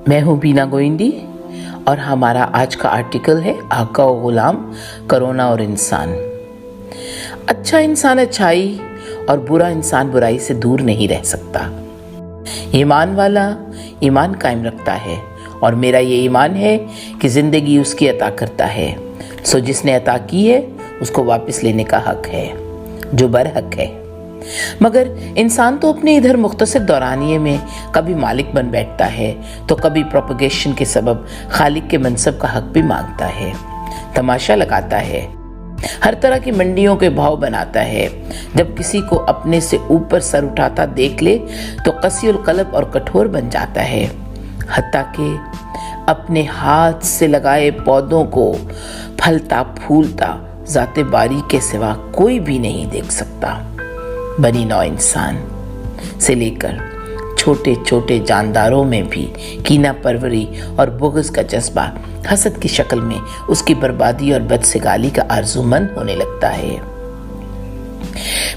मैं हूँ बीना गोइंडी और हमारा आज का आर्टिकल है आका और गुलाम, कोरोना और इंसान। अच्छा इंसान अच्छाई और बुरा इंसान बुराई से दूर नहीं रह सकता। ईमान वाला ईमान कायम रखता है और मेरा ये ईमान है कि ज़िंदगी उसकी अता करता है, सो जिसने अता की है उसको वापस लेने का हक है, जो बरहक है। मगर इंसान तो अपने इधर मुख्तसर दौरानिये में कभी मालिक बन बैठता है तो कभी प्रोपगेशन के सबब खालिक के मनसब का हक भी मांगता है, तमाशा लगाता है, हर तरह की मंडियों के भाव बनाता है। जब किसी को अपने से ऊपर सर उठाता देख ले तो कसीउल कलब और कठोर बन जाता है, हत्ता कि अपने हाथ से लगाए पौधों को फलता फूलता ज़ाते बारी के सिवा कोई भी नहीं देख सकता। बनी नौ इंसान से लेकर छोटे छोटे जानदारों में भी कीना परवरी और बुग़्ज़ का जज्बा हसद की शक्ल में उसकी बर्बादी और बदसगाली का आरज़ूमंद होने लगता है।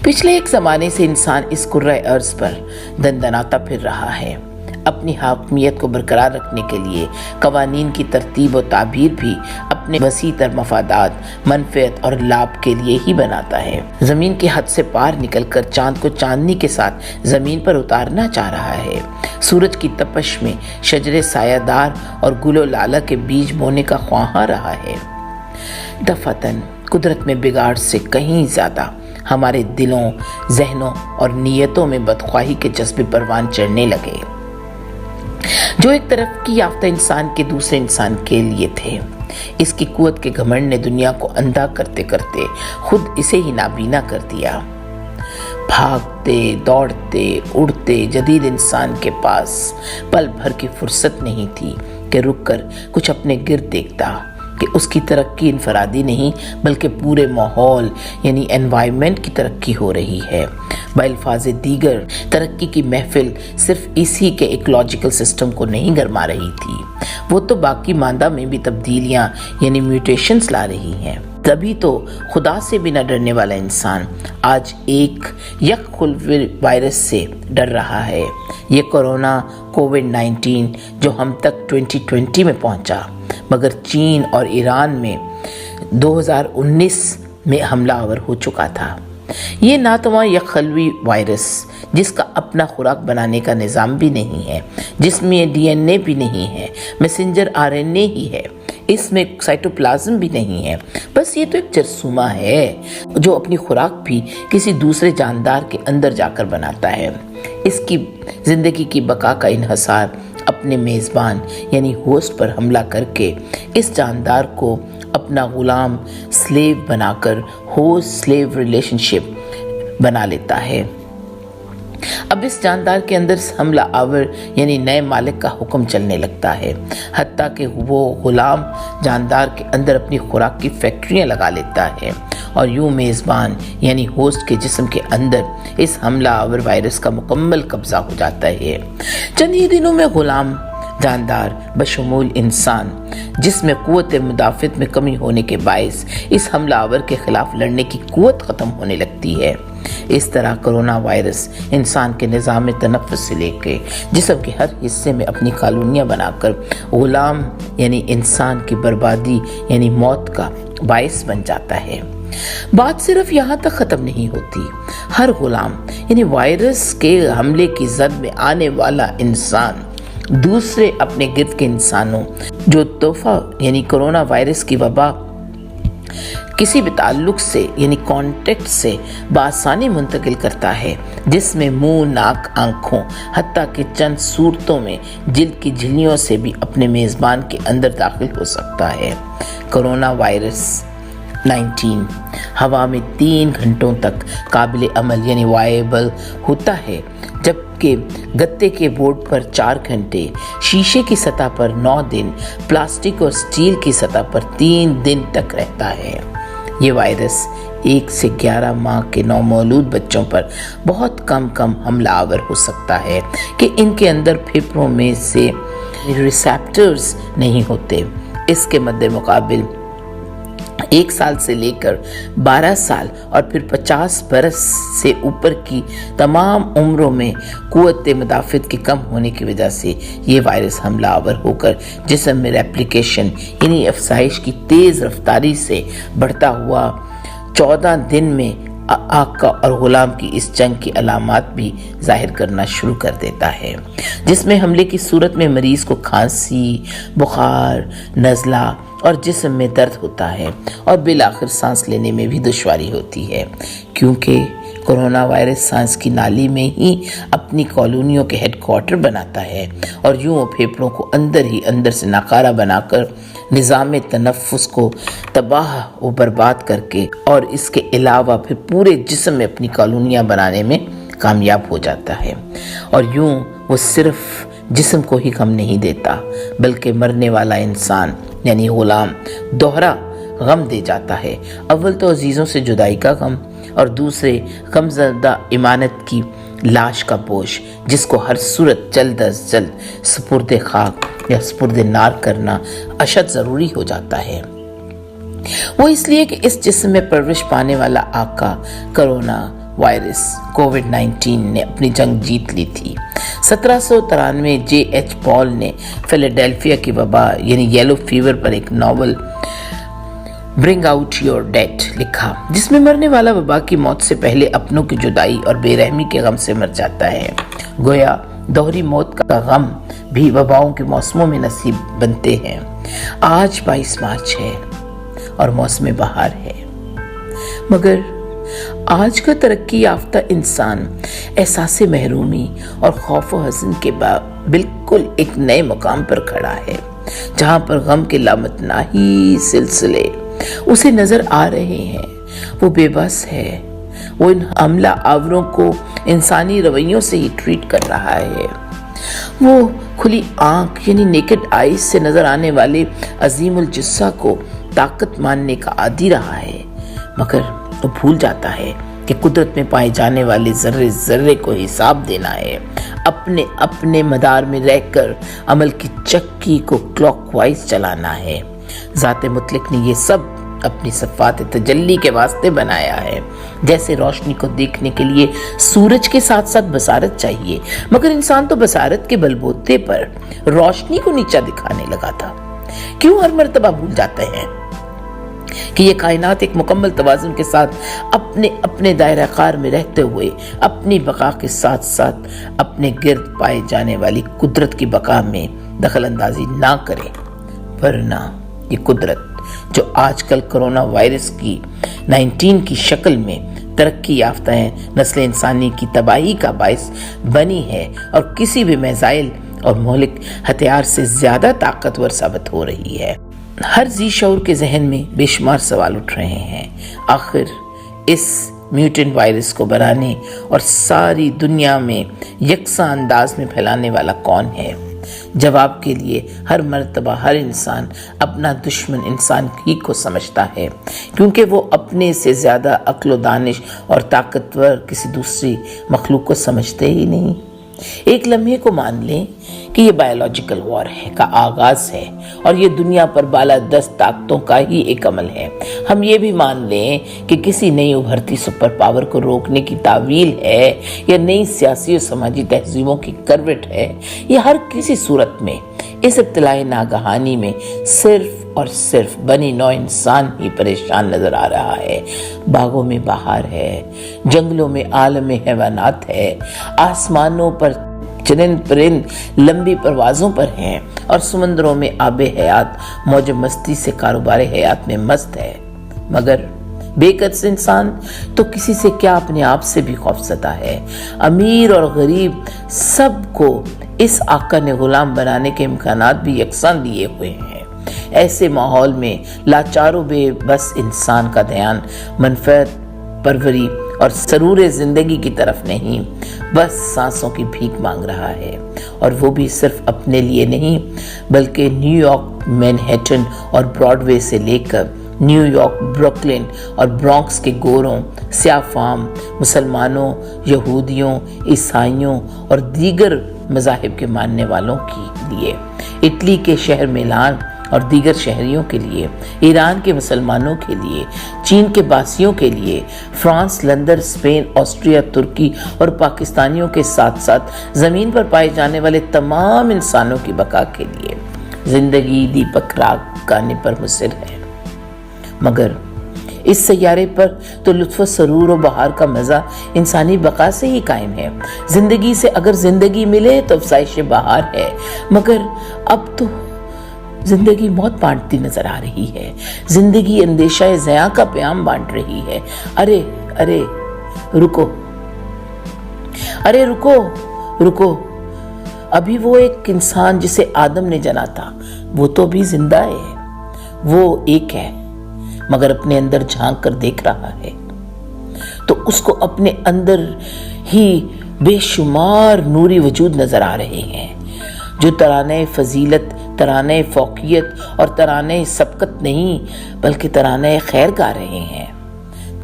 पिछले एक ज़माने से इंसान इस कुर्रे अर्ज़ पर दंदनाता फिर रहा है। अपनी हाकमियत को बरकरार रखने के लिए कवानीन की तरतीब और ताबीर भी अपने वसी तर मफादात, मनफ़ियत और लाभ के लिए ही बनाता है। ज़मीन की हद से पार निकलकर चांद को चांदनी के साथ ज़मीन पर उतारना चाह रहा है। सूरज की तपश में शजरे सायादार और गुलो लाला के बीज बोने का ख्वाहां रहा है। दफातन कुदरत में बिगाड़ से कहीं ज़्यादा हमारे दिलों, जहनों और नीयतों में बदख्वाही के जज्बे परवान चढ़ने लगे, जो एक तरक्की याफ्ता इंसान के दूसरे इंसान के लिए थे। इसकी कुव्वत के घमंड ने दुनिया को अंधा करते करते खुद इसे ही नाबीना कर दिया। भागते दौड़ते उड़ते जदीद इंसान के पास पल भर की फुर्सत नहीं थी कि रुक कर कुछ अपने गिर्द देखता कि उसकी तरक्की इनफरादी नहीं बल्कि पूरे माहौल यानी एनवायरनमेंट की तरक्की हो रही है। बल्फाज़े दीगर तरक्की की महफिल सिर्फ इसी के इकोलॉजिकल सिस्टम को नहीं गरमा रही थी, वो तो बाकी मादा में भी तब्दीलियां यानी म्यूटेशंस ला रही हैं। तभी तो खुदा से भी न डरने वाला इंसान आज एक यकखुल्वी वायरस से डर रहा है। ये कोरोना कोविड-19 जो हम तक 2020 में पहुंचा, मगर चीन और ईरान में 2019 में हमलावर हो चुका था। ये नातवा यकखलवी वायरस जिसका अपना खुराक बनाने का निज़ाम भी नहीं है, जिसमें डीएनए भी नहीं है, मैसेंजर आरएनए ही है, इसमें साइटोप्लाज्म भी नहीं है, बस ये तो एक जरसूमा है जो अपनी खुराक भी किसी दूसरे जानदार के अंदर जाकर बनाता है। इसकी ज़िंदगी की बका का इन्हसार अपने मेज़बान यानी होस्ट पर हमला करके इस जानदार को अपना गुलाम स्लेव बनाकर होस्ट स्लेव रिलेशनशिप बना लेता है। अब इस जानदार के अंदर हमला आवर यानी नए मालिक का हुक्म चलने लगता है, हत्ता कि वो गुलाम जानदार के अंदर अपनी खुराक की फैक्ट्रियां लगा लेता है और यूं मेज़बान यानी होस्ट के जिस्म के अंदर इस हमला आवर वायरस का मुकम्मल कब्जा हो जाता है। चंद ही दिनों में गुलाम जानदार बशमूल इंसान जिसमें कुव्वत मुदाफ़त में कमी होने के बायस इस हमलावर के खिलाफ लड़ने की कुव्वत ख़त्म होने लगती है। इस तरह कोरोना वायरस इंसान के निज़ाम तनफ़्फ़ुस से लेकर जिस्म के हर हिस्से में अपनी कॉलोनियाँ बनाकर गुलाम यानी इंसान की बर्बादी यानी मौत का बायस बन जाता है। बात सिर्फ यहाँ तक ख़त्म नहीं होती, हर गुलाम यानी वायरस के हमले की जद में आने वाला इंसान दूसरे अपने गिर्द के इंसानों जो तोहफा यानी कोरोना वायरस की वबा किसी भी ताल्लुक से यानी कॉन्टेक्ट से बासानी मुंतकिल करता है, जिसमें मुंह, नाक, आँखों हत्ता कि चंद सूरतों में जिल्द की झिल्लियों से भी अपने मेज़बान के अंदर दाखिल हो सकता है। कोरोना वायरस 19 हवा में 3 घंटों तक काबिल अमल यानी वायबल होता है, जबकि जबकि गत्ते के बोर्ड पर 4 घंटे, शीशे की सतह पर 9 दिन, प्लास्टिक और स्टील की सतह पर 3 दिन तक रहता है। ये वायरस 1 से 11 माह के नवमौलूद बच्चों पर बहुत कम हमलावर हो सकता है कि इनके अंदर फेफड़ों में से रिसेप्टर्स नहीं होते। इसके मद्दे मुकाबिल 1 साल से लेकर 12 साल और फिर 50 बरस से ऊपर की तमाम उम्रों में कुव्वत मुदाफ़त के कम होने की वजह से ये वायरस हमलावर होकर जिस्म में रेप्लिकेशन यानी अफसाइश की तेज़ रफ्तारी से बढ़ता हुआ 14 दिन में आका और गुलाम की इस जंग की अलामात भी जाहिर करना शुरू कर देता है, जिसमें हमले की सूरत में मरीज को खांसी, बुखार, नज़ला और जिस्म में दर्द होता है और बिलाखिर सांस लेने में भी दुश्वारी होती है, क्योंकि कोरोना वायरस सांस की नाली में ही अपनी कॉलोनियों के हेडक्वार्टर बनाता है और यूं वो फेफड़ों को अंदर ही अंदर से नाकारा बनाकर निज़ाम तनफ़ुस को तबाह व बर्बाद करके और इसके अलावा फिर पूरे जिस्म में अपनी कॉलोनियाँ बनाने में कामयाब हो जाता है। और यूं वो सिर्फ जिस्म को ही गम नहीं देता बल्कि मरने वाला इंसान यानी गुलाम दोहरा गम दे जाता है। अव्वल तो अजीज़ों से जुदाई का गम और दूसरे गमज़दा इमानत की लाश का बोझ, जिसको हर सूरत जल्द अज जल्द सुपुर्द खाक या सुपुर्द नार करना अशद ज़रूरी हो जाता है। वो इसलिए कि इस जिस्म में परवरिश पाने वाला आका कोरोना वायरस कोविड-19 ने अपनी जंग जीत ली थी। 1793 J.H. पॉल ने फिलाडेल्फिया की वबा यानी येलो फीवर पर एक novel bring out your dead लिखा, जिसमें मरने वाला वबा की मौत से पहले अपनों की जुदाई और बेरहमी के गम से मर जाता है। गोया दोहरी मौत का गम भी वबाओं के मौसमों में नसीब बनते हैं। आज 22 मार्च है और मौसम बहार है, मगर आज का तरक्की याफ्ता इंसान एहसास महरूमी और खौफ व हज़न के बाद बिल्कुल एक नए मुकाम पर खड़ा है, जहां पर गम के लामतनाही सिलसिले उसे नजर आ रहे हैं। वो बेबस है, वो इन हमला आवरों को इंसानी रवैयों से ही ट्रीट कर रहा है। वो खुली आंख यानी नेकेड आईज से नजर आने वाले अजीमुल जिस्सा को ताकत मानने का आदी रहा है, मगर वो भूल जाता है कि कुदरत में पाए जाने वाले जर्रे जर्रे को हिसाब देना है। अपने अपने मदार में रहकर अमल की चक्की को क्लॉकवाइज चलाना है। ज़ाते मुतलक ने ये सब अपनी सफ़ात तजल्ली के वास्ते बनाया है। जैसे रोशनी को देखने के लिए सूरज के साथ साथ बसारत चाहिए, मगर इंसान तो बसारत के बलबूते पर रोशनी को नीचा दिखाने लगा था। क्यों हर मर्तबा भूल जाते हैं कि ये कायनात एक मुकम्मल तवाज़ुन के साथ अपने अपने दायरा कार में रहते हुए अपनी बका के साथ साथ अपने गिर्द पाए जाने वाली कुदरत की बका में दखल अंदाजी ना करे, वरना ये कुदरत जो आजकल कोरोना वायरस की 19 की शक्ल में तरक्की याफ्ता है, नस्ल इंसानी की तबाही का बायस बनी है और किसी भी मिसाइल और मौलिक हथियार से ज्यादा ताकतवर साबित हो रही है। हर जी शऊर के जहन में बेशुमार सवाल उठ रहे हैं, आखिर इस म्यूटेंट वायरस को बनाने और सारी दुनिया में यकसा अंदाज में फैलाने वाला कौन है? जवाब के लिए हर मर्तबा हर इंसान अपना दुश्मन इंसान ही को समझता है, क्योंकि वो अपने से ज्यादा अक्ल दानिश और ताकतवर किसी दूसरी मखलूक को समझते ही नहीं। एक लम्हे को मान लें कि ये बायोलॉजिकल वॉर है का आगाज है और ये दुनिया पर बालादस्त ताकतों का ही एक अमल है। हम ये भी मान लें कि किसी नई उभरती सुपर पावर को रोकने की तावील है या नई सियासी और समाजी तहजीबों की करवट है, या हर किसी सूरत में इस इब्तिलाई नागहानी में सिर्फ और सिर्फ बनी नौ इंसान ही परेशान नजर आ रहा है। बागों में बहार है, जंगलों में आलम हैवानात है, आसमानों पर चरिंद परिंद लंबी परवाजों पर हैं और समंदरों में आबे हयात मौज मस्ती से कारोबार हयात में मस्त है, मगर बेकस इंसान तो किसी से क्या अपने आप से भी खौफज़दा है। अमीर और गरीब सबको इस आका ने गुलाम बनाने के इम्कानात भी यकसान दिए हुए हैं। ऐसे माहौल में लाचारों बेबस इंसान का ध्यान मनफरत परवरी اور سرور زندگی کی طرف نہیں، بس سانسوں کی بھیک مانگ رہا ہے، اور وہ بھی صرف اپنے لیے نہیں بلکہ نیو یارک مینہٹن اور براڈ وے سے لے کر نیو یارک بروکلن اور برانکس کے گوروں، سیاہ فام، مسلمانوں، یہودیوں، عیسائیوں اور دیگر مذاہب کے ماننے والوں کے لیے، اٹلی کے شہر میلان اور دیگر شہریوں کے لیے، ایران کے مسلمانوں کے لیے، چین کے باسیوں کے لیے، فرانس، لندن، اسپین، آسٹریا، ترکی اور پاکستانیوں کے ساتھ ساتھ زمین پر پائے جانے والے تمام انسانوں کی بقا کے لیے۔ زندگی دیپک راگ گانے پر مصر ہے، مگر اس سیارے پر تو لطف و سرور و بہار کا مزہ انسانی بقا سے ہی قائم ہے۔ زندگی سے اگر زندگی ملے تو افزائش بہار ہے، مگر اب تو زندگی موت بانٹتی نظر آ رہی ہے، زندگی اندیشہ ضیاع کا پیام بانٹ رہی ہے۔ ارے ارے رکو، ارے رکو رکو، ابھی وہ ایک انسان جسے آدم نے جنا تھا وہ تو بھی زندہ ہے، وہ ایک ہے مگر اپنے اندر جھانک کر دیکھ رہا ہے، تو اس کو اپنے اندر ہی بے شمار نوری وجود نظر آ رہے ہیں جو ترانے فضیلت، ترانے فوقیت اور ترانے سبقت نہیں بلکہ ترانے خیر گا رہے ہیں۔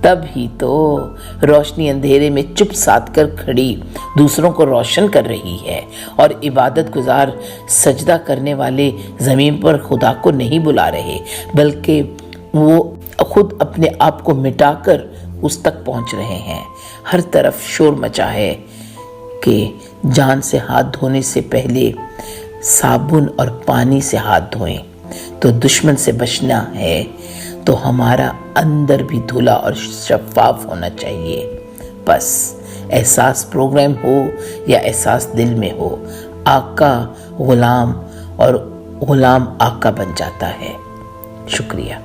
تب ہی تو روشنی اندھیرے میں چپ ساتھ کر کھڑی دوسروں کو روشن کر رہی ہے، اور عبادت گزار سجدہ کرنے والے زمین پر خدا کو نہیں بلا رہے بلکہ وہ خود اپنے آپ کو مٹا کر اس تک پہنچ رہے ہیں۔ ہر طرف شور مچا ہے کہ جان سے ہاتھ دھونے سے پہلے صابن اور پانی سے ہاتھ دھوئیں، تو دشمن سے بچنا ہے تو ہمارا اندر بھی دھلا اور شفاف ہونا چاہیے۔ بس احساس پروگرام ہو یا احساس دل میں ہو، آقا غلام اور غلام آقا بن جاتا ہے۔ شکریہ۔